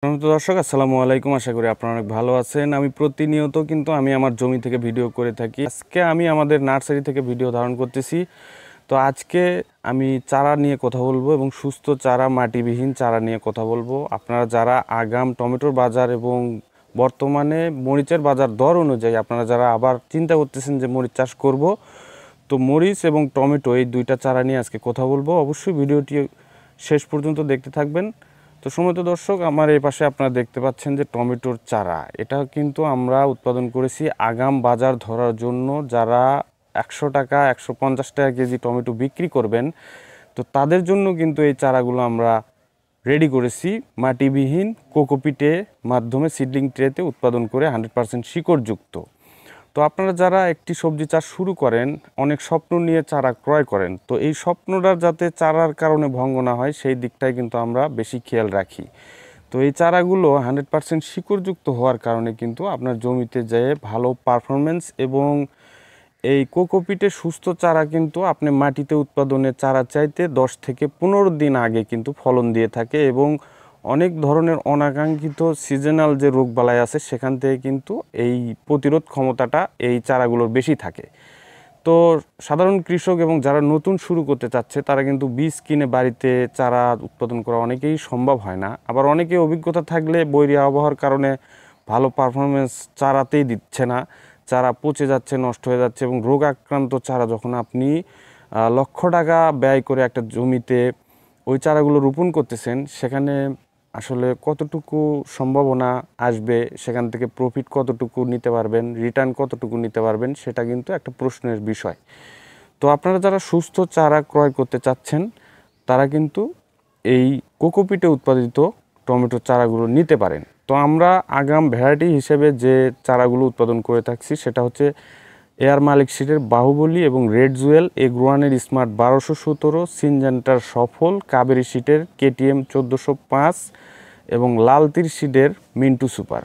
তো দর্শক আসসালামু আলাইকুম, আশা করি আপনারা অনেক ভালো আছেন। আমি প্রতিনিয়ত কিন্তু আমার জমি থেকে ভিডিও করে থাকি। আজকে আমি আমাদের নার্সারি থেকে ভিডিও ধারণ করতেছি। তো আজকে আমি চারা নিয়ে কথা বলবো এবং সুস্থ চারা, মাটিবিহীন চারা নিয়ে কথা বলবো। আপনারা যারা আগাম টমেটোর বাজার এবং বর্তমানে মরিচের বাজার দর অনুযায়ী আপনারা যারা আবার চিন্তা করতেছেন যে মরিচ চাষ করব, তো মরিচ এবং টমেটো এই দুইটা চারা নিয়ে আজকে কথা বলবো। অবশ্যই ভিডিওটি শেষ পর্যন্ত দেখতে থাকবেন। তো সম্মানিত দর্শক, আমার এই পাশে আপনারা দেখতে পাচ্ছেন যে টমেটোর চারা, এটা কিন্তু আমরা উৎপাদন করেছি আগাম বাজার ধরার জন্য। যারা 100 টাকা 150 টাকা কেজি টমেটো বিক্রি করবেন, তো তাদের জন্য কিন্তু এই চারাগুলো আমরা রেডি করেছি মাটিবিহীন কোকোপিটে মাধ্যমে সিডলিং ট্রেতে উৎপাদন করে 100% শিকড়যুক্ত। তো আপনারা যারা একটি সবজি চাষ শুরু করেন, অনেক স্বপ্ন নিয়ে চারা ক্রয় করেন, তো এই স্বপ্নটা যাতে চারার কারণে ভঙ্গ না হয় সেই দিকটাই কিন্তু আমরা বেশি খেয়াল রাখি। তো এই চারাগুলো 100% শিকড়যুক্ত হওয়ার কারণে কিন্তু আপনার জমিতে যেয়ে ভালো পারফরমেন্স, এবং এই কোকোপিটের সুস্থ চারা কিন্তু আপনি মাটিতে উৎপাদনের চারা চাইতে 10 থেকে 15 দিন আগে কিন্তু ফলন দিয়ে থাকে, এবং অনেক ধরনের অনাকাঙ্ক্ষিত সিজনাল যে রোগবালাই আছে সেখান থেকে কিন্তু এই প্রতিরোধ ক্ষমতাটা এই চারাগুলোর বেশি থাকে। তো সাধারণ কৃষক এবং যারা নতুন শুরু করতে চাচ্ছে তারা কিন্তু বীজ কিনে বাড়িতে চারা উৎপাদন করা অনেকেই সম্ভব হয় না। আবার অনেকে অভিজ্ঞতা থাকলে বৈরী আবহাওয়ার কারণে ভালো পারফরমেন্স চারাতেই দিচ্ছে না, চারা পচে যাচ্ছে, নষ্ট হয়ে যাচ্ছে, এবং রোগ আক্রান্ত চারা যখন আপনি লক্ষ টাকা ব্যয় করে একটা জমিতে ওই চারাগুলো রোপণ করতেছেন, সেখানে আসলে কতটুকু সম্ভাবনা আসবে, সেখান থেকে প্রফিট কতটুকু নিতে পারবেন, রিটার্ন কতটুকু নিতে পারবেন, সেটা কিন্তু একটা প্রশ্নের বিষয়। তো আপনারা যারা সুস্থ চারা ক্রয় করতে চাচ্ছেন তারা কিন্তু এই কোকোপিটে উৎপাদিত টমেটো চারাগুলো নিতে পারেন। তো আমরা আগাম ভ্যারাইটি হিসেবে যে চারাগুলো উৎপাদন করে থাকছি সেটা হচ্ছে এয়ার মালিক সিডের বাহুবলী এবং রেড জুয়েল, এগ্রোয়ানের স্মার্ট 1217, সিনজেন্টার সফল, কাবেরী সিডের কেটিএম 1405 এবং লালতির সিডের মিন্টু সুপার।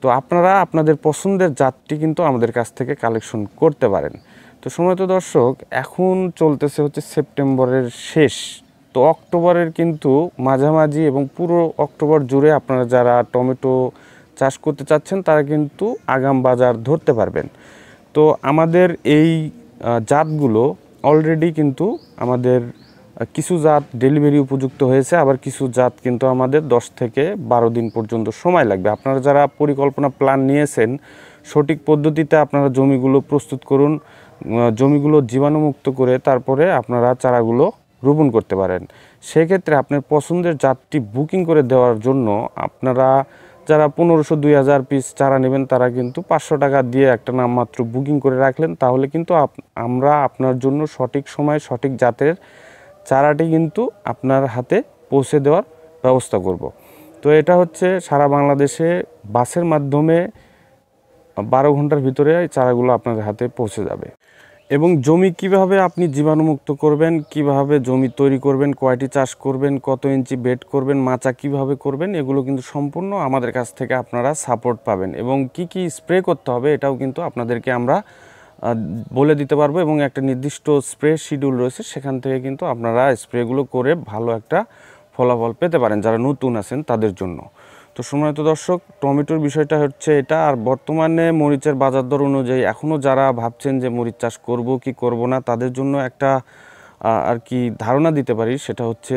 তো আপনারা আপনাদের পছন্দের জাতটি কিন্তু আমাদের কাছ থেকে কালেকশন করতে পারেন। তো সম্মানিত দর্শক, এখন চলতেছে হচ্ছে সেপ্টেম্বরের শেষ, তো অক্টোবরের কিন্তু মাঝামাঝি এবং পুরো অক্টোবর জুড়ে আপনারা যারা টমেটো চাষ করতে চাচ্ছেন তারা কিন্তু আগাম বাজার ধরতে পারবেন। তো আমাদের এই জাতগুলো অলরেডি কিন্তু আমাদের কিছু জাত ডেলিভারি উপযুক্ত হয়েছে, আবার কিছু জাত কিন্তু আমাদের 10 থেকে 12 দিন পর্যন্ত সময় লাগবে। আপনারা যারা পরিকল্পনা প্ল্যান নিয়েছেন, সঠিক পদ্ধতিতে আপনারা জমিগুলো প্রস্তুত করুন, জমিগুলো জীবাণুমুক্ত করে তারপরে আপনারা চারাগুলো রোপণ করতে পারেন। সেক্ষেত্রে আপনার পছন্দের জাতটি বুকিং করে দেওয়ার জন্য আপনারা যারা 1500-2000 পিস চারা নেবেন তারা কিন্তু 500 টাকা দিয়ে একটা নামমাত্র বুকিং করে রাখলেন, তাহলে কিন্তু আমরা আপনার জন্য সঠিক সময় সঠিক জাতের চারাটি কিন্তু আপনার হাতে পৌঁছে দেওয়ার ব্যবস্থা করব। তো এটা হচ্ছে সারা বাংলাদেশে বাসের মাধ্যমে 12 ঘন্টার ভিতরে চারাগুলো আপনাদের হাতে পৌঁছে যাবে। এবং জমি কিভাবে আপনি জীবাণুমুক্ত করবেন, কিভাবে জমি তৈরি করবেন, কয়টি চাষ করবেন, কত ইঞ্চি বেড করবেন, মাচা কিভাবে করবেন, এগুলো কিন্তু সম্পূর্ণ আমাদের কাছ থেকে আপনারা সাপোর্ট পাবেন। এবং কি কি স্প্রে করতে হবে এটাও কিন্তু আপনাদেরকে আমরা বলে দিতে পারবো, এবং একটা নির্দিষ্ট স্প্রে শিডিউল রয়েছে, সেখান থেকে কিন্তু আপনারা স্প্রেগুলো করে ভালো একটা ফলাফল পেতে পারেন যারা নতুন আছেন তাদের জন্য। তো সম্মানিত দর্শক, টমেটোর বিষয়টা হচ্ছে এটা। আর বর্তমানে মরিচের বাজার দর অনুযায়ী এখনও যারা ভাবছেন যে মরিচ চাষ করব কি করব না, তাদের জন্য একটা আর কি ধারণা দিতে পারি, সেটা হচ্ছে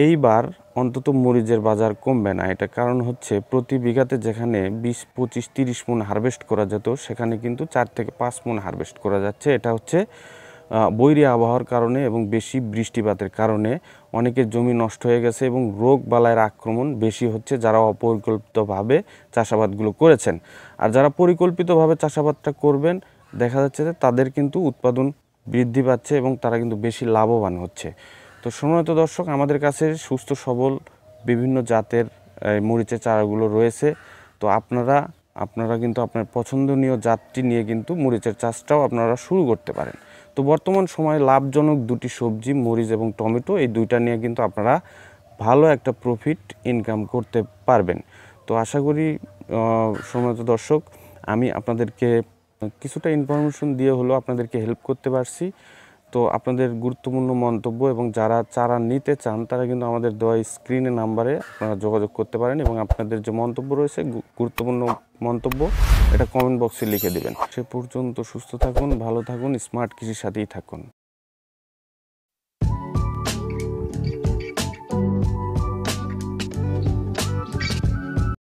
এইবার অন্তত মরিচের বাজার কমবে না। এটা কারণ হচ্ছে প্রতি বিঘাতে যেখানে 20, 25, 30 মণ হারভেস্ট করা যেত সেখানে কিন্তু 4 থেকে 5 মণ হারভেস্ট করা যাচ্ছে। এটা হচ্ছে বৈরী আবহাওয়ার কারণে এবং বেশি বৃষ্টিপাতের কারণে অনেকের জমি নষ্ট হয়ে গেছে, এবং রোগ বালাইয়ের আক্রমণ বেশি হচ্ছে যারা অপরিকল্পিতভাবে চাষাবাদগুলো করেছেন। আর যারা পরিকল্পিতভাবে চাষাবাদটা করবেন, দেখা যাচ্ছে যে তাদের কিন্তু উৎপাদন বৃদ্ধি পাচ্ছে এবং তারা কিন্তু বেশি লাভবান হচ্ছে। তো সম্মানিত দর্শক, আমাদের কাছে সুস্থ সবল বিভিন্ন জাতের মরিচের চারাগুলো রয়েছে। তো আপনারা কিন্তু আপনার পছন্দনীয় জাতটি নিয়ে কিন্তু মরিচের চাষটাও আপনারা শুরু করতে পারেন। তো বর্তমান সময়ে লাভজনক দুটি সবজি মরিচ এবং টমেটো, এই দুইটা নিয়ে কিন্তু আপনারা ভালো একটা প্রফিট ইনকাম করতে পারবেন। তো আশা করি সম্মানিত দর্শক, আমি আপনাদেরকে কিছুটা ইনফরমেশন দিয়ে হলো আপনাদেরকে হেল্প করতে পারছি। তো আপনাদের গুরুত্বপূর্ণ মন্তব্য এবং যারা চারা নিতে চান তারা কিন্তু আমাদের দেওয়া স্ক্রিনে নাম্বারে আপনারা যোগাযোগ করতে পারেন এবং আপনাদের যে মন্তব্য রয়েছে গুরুত্বপূর্ণ মন্তব্য এটা কমেন্ট বক্সে লিখে দেবেন। সে পর্যন্ত সুস্থ থাকুন, ভালো থাকুন, স্মার্ট কৃষির সাথেই থাকুন।